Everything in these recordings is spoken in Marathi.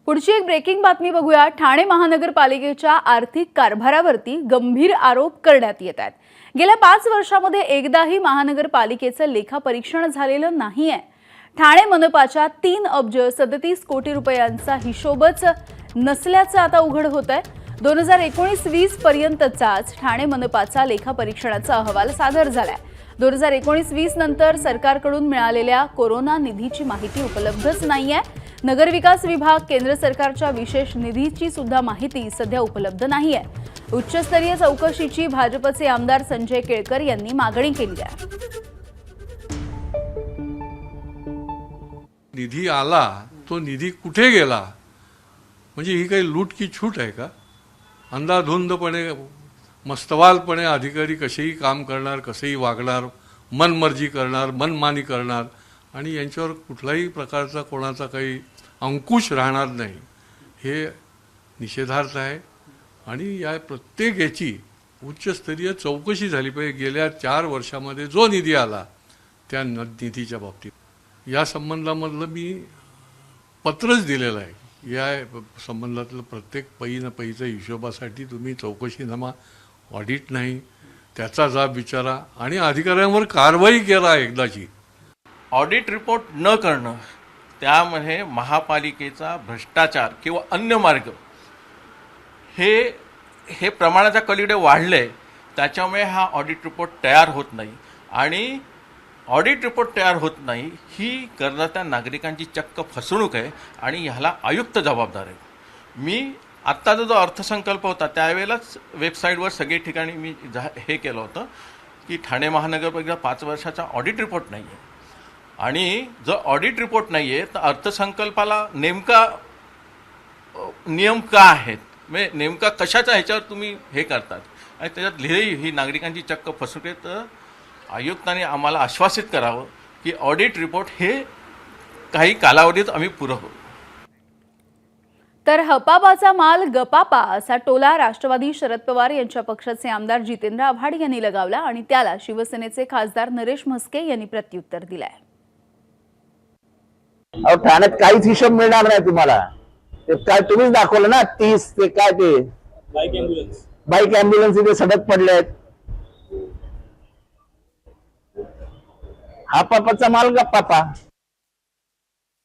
पुढची एक ब्रेकिंग बातमी बघूया। ठाणे महानगरपालिकेच्या आर्थिक कारभारावरती गंभीर आरोप करण्यात येत आहेत। गेल्या 5 वर्षांमध्ये एकदाही महानगरपालिकेचं लेखापरीक्षण झालेलं नाहीये। ठाणे मनपाच्या 3 अब्ज 37 कोटी रुपयांचा हिशोबच नसल्याचं आता उघड होतंय। 2019-20 पर्यंतचाच ठाणे मनपाचा लेखापरीक्षणाचा अहवाल सादर झालाय। 2019-20 नंतर सरकारकडून मिळालेल्या कोरोना निधीची माहिती उपलब्धच नाहीये। नगरविकास विभाग केंद्र सरकारच्या विशेष निधीची सुद्धा माहिती सध्या उपलब्ध नाहीये। उच्चस्तरीय चौकशीची भाजपचे आमदार संजय केळकर यांनी मागणी केली आहे। निधी आला तो निधी कुठे गेला म्हणजे ही काही लूट की छूट आहे का? अंधाधुंदपणे मस्तवालपणे अधिकारी कसेही काम करणार, कसेही वागणार, मनमर्जी करणार, मनमानी करणार आणि यांच्यावर कुठलाही प्रकारचा कोणाचा काही अंकुश राहणार नाही, हे निषेधार्थ आहे। आणि या प्रत्येक याची उच्चस्तरीय चौकशी झाली पाहिजे। गेल्या 4 वर्षामध्ये जो निधी आला त्या निधीच्या बाबतीत या संबंधामधलं मी पत्रच दिलेलं आहे। या संबंधातलं प्रत्येक पै न पैच्या हिशोबासाठी तुम्ही चौकशीनामा, ऑडिट नाही, त्याचा जाब विचारा आणि अधिकाऱ्यांवर कारवाई करा एकदाची। ऑडिट रिपोर्ट न करणं, त्यामध्ये महापालिकेचा भ्रष्टाचार किंवा अन्य मार्ग हे प्रमाणाच्या पलीकडे वाढले, त्याच्यामुळे हा ऑडिट रिपोर्ट तयार होत नाही। आणि ऑडिट रिपोर्ट तयार होत नाही ही करदात्या नागरिकांची चक्क फसवणूक आहे आणि ह्याला आयुक्त जबाबदार आहे। मी आत्ताचा जो अर्थसंकल्प होता त्यावेळेलाच वेबसाईटवर सगळे ठिकाणी मी हे केलं होतं की ठाणे महानगरपालिका 5 वर्षाचा ऑडिट रिपोर्ट नाही आहे। आणि जर ऑडिट रिपोर्ट नाही आहे तर अर्थसंकल्पाला नेमका नियम का आहेत, म्हणजे नेमका कशाचा ह्याच्यावर तुम्ही हे करतात आणि त्याच्यात लिहिली ही नागरिकांची चक्क फसवणूक आहे। तर आयुक्तांनी आम्हाला आश्वासित करावं की ऑडिट रिपोर्ट हे काही कालावधीत आम्ही पुरवू। तर हपापाचा माल गपापा असा टोला राष्ट्रवादी शरद पवार यांच्या पक्षाचे आमदार जितेंद्र आव्हाड यांनी लगावला आणि त्याला शिवसेनेचे खासदार नरेश म्हस्के यांनी प्रत्युत्तर दिलंय। ठाण्यात काहीच हिशोब मिळणार नाही तुम्हाला। ते काय तुम्हीच दाखवलं ना, 30 ते काय ते बाईक अँब्युलन्स इथे सडक पडलेत। हा पापाचा माल गप्पापा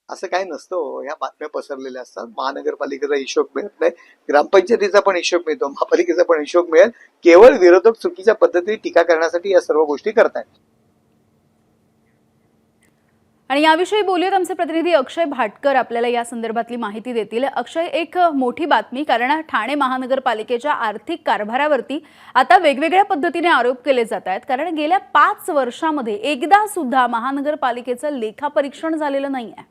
असं काही नसतं। ह्या बातम्या पसरलेल्या असतात। महानगरपालिकेचा हिशोब मिळत नाही, ग्रामपंचायतीचा पण हिशोब मिळतो, महापालिकेचा पण हिशोब मिळेल। केवळ विरोधक चुकीच्या पद्धतीने टीका करण्यासाठी या सर्व गोष्टी करतायत। आणि याविषयी बोलूयात आमचे प्रतिनिधी अक्षय भाटकर आपल्याला या संदर्भातली माहिती देतील। अक्षय, एक मोठी बातमी, कारण ठाणे महानगरपालिकेच्या आर्थिक कारभारावरती आता वेगवेगळ्या पद्धतीने आरोप केले जात आहेत, कारण गेल्या 5 वर्षांमध्ये एकदा सुद्धा महानगरपालिकेचं लेखापरीक्षण झालेलं नाहीये।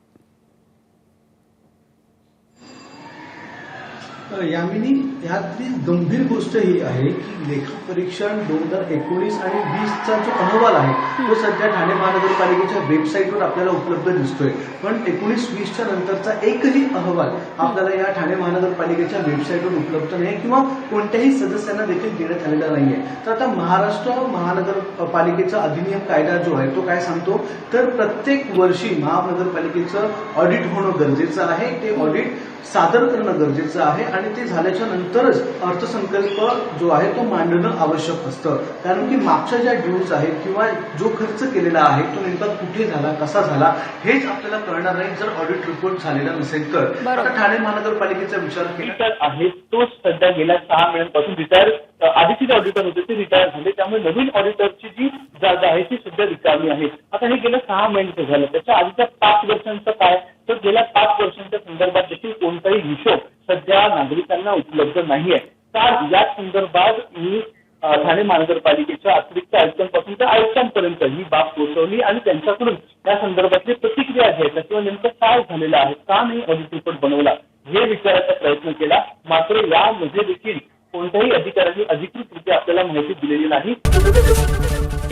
यामिनी, यातली गंभीर गोष्ट ही आहे की लेखापरीक्षण 2019 आणि 20चा जो अहवाल आहे तो सध्या ठाणे महानगरपालिकेच्या वेबसाईटवर आपल्याला उपलब्ध दिसतोय, पण 19-20च्या नंतरचा एकही अहवाल आपल्याला या ठाणे महानगरपालिकेच्या वेबसाईटवर उपलब्ध नाही किंवा कोणत्याही सदस्यांना देखील देण्यात आलेला नाहीये। तर आता महाराष्ट्र महानगरपालिकेचा अधिनियम कायदा जो आहे तो काय सांगतो, तर प्रत्येक वर्षी महानगरपालिकेचं ऑडिट होणं गरजेचं आहे। ते ऑडिट सादर करणं गरजेचं आहे आणि ते झाल्याच्या नंतरच अर्थसंकल्प जो आहे तो मांडणं आवश्यक असतं, कारण की मागच्या ज्या ड्यूज आहेत किंवा जो खर्च केलेला आहे तो नेमका कुठे झाला, कसा झाला हेच आपल्याला कळणार नाही जर ऑडिट रिपोर्ट झालेला नसेल तर। आता ठाणे महानगरपालिकेचा विचार केला आहे तो सध्या गेल्या 6 महिन्यांपासून रिटायर, आधीचे जे ऑडिटर होते ते रिटायर झाले, त्यामुळे नवीन ऑडिटरची जी जागा आहे ती सध्या रिकामी आहे। आता हे गेल्या 6 महिन्याचं झालं, त्याच्या आधीच्या 5 वर्षांचं काय, तर गेल्या 5 वर्षांच्या संदर्भात देखील कोणताही हिशोब सध्या नागरिकांना उपलब्ध नाहीये। तर या संदर्भात मी ठाणे महानगरपालिकेच्या अतिरिक्त आयुक्तांपासून तर आयुक्तांपर्यंत ही बाब पोहोचवली आणि त्यांच्याकडून या संदर्भातली प्रतिक्रिया घ्यायचा किंवा नेमकं काय झालेलं आहे, का नाही ऑडिट रिपोर्ट बनवला हे विचारायचा प्रयत्न केला। मात्र यामध्ये देखील कोणत्याही अधिकाऱ्यांनी अधिकृतरित्या आपल्याला माहिती दिलेली नाही।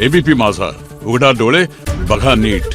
एबीपी माझा, उघडा डोळे बघा नीट।